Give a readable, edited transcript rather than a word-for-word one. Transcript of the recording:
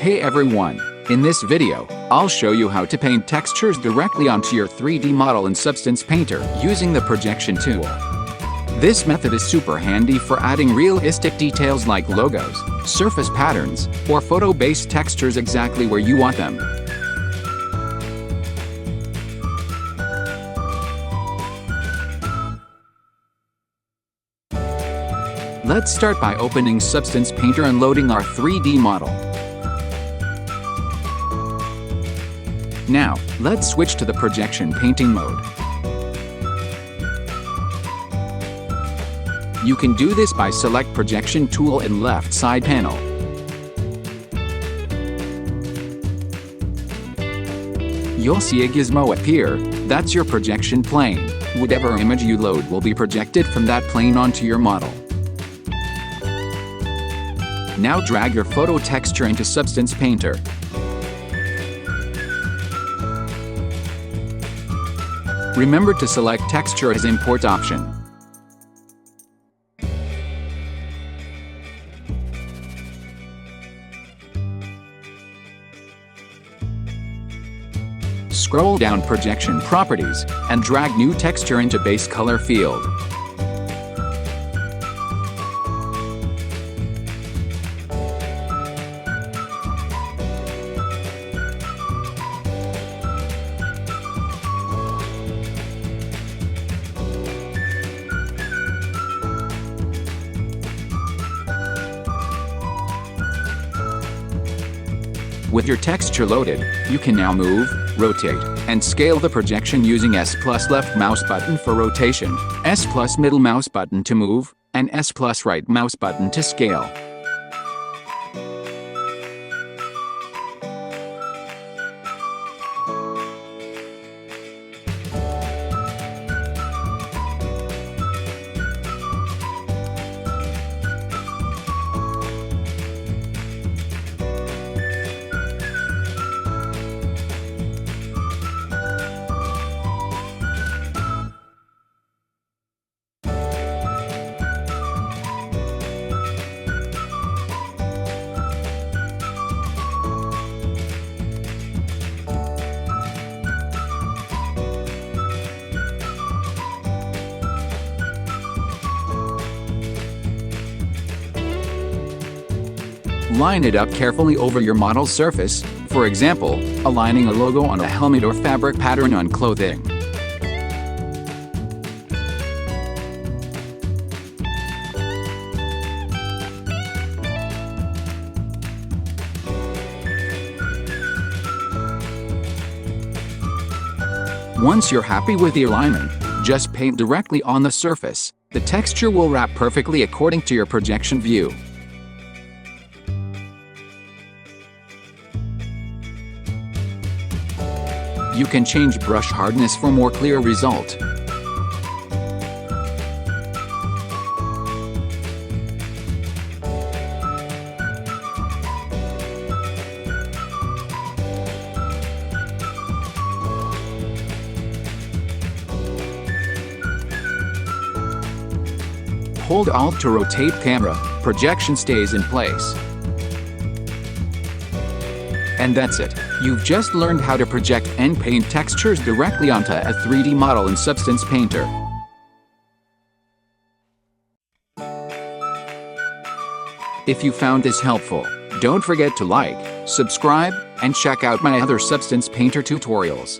Hey everyone! In this video, I'll show you how to paint textures directly onto your 3D model in Substance Painter using the projection tool. This method is super handy for adding realistic details like logos, surface patterns, or photo-based textures exactly where you want them. Let's start by opening Substance Painter and loading our 3D model. Now, let's switch to the projection painting mode. You can do this by select Projection tool in left side panel. You'll see a gizmo appear, that's your projection plane. Whatever image you load will be projected from that plane onto your model. Now drag your photo texture into Substance Painter. Remember to select Texture as Import option. Scroll down Projection Properties and drag New Texture into Base Color field. With your texture loaded, you can now move, rotate, and scale the projection using S+ left mouse button for rotation, S+ middle mouse button to move, and S+ right mouse button to scale. Line it up carefully over your model's surface, for example, aligning a logo on a helmet or fabric pattern on clothing. Once you're happy with the alignment, just paint directly on the surface. The texture will wrap perfectly according to your projection view. You can change brush hardness for more clear result. Hold Alt to rotate camera, projection stays in place. And that's it. You've just learned how to project and paint textures directly onto a 3D model in Substance Painter. If you found this helpful, don't forget to like, subscribe, and check out my other Substance Painter tutorials.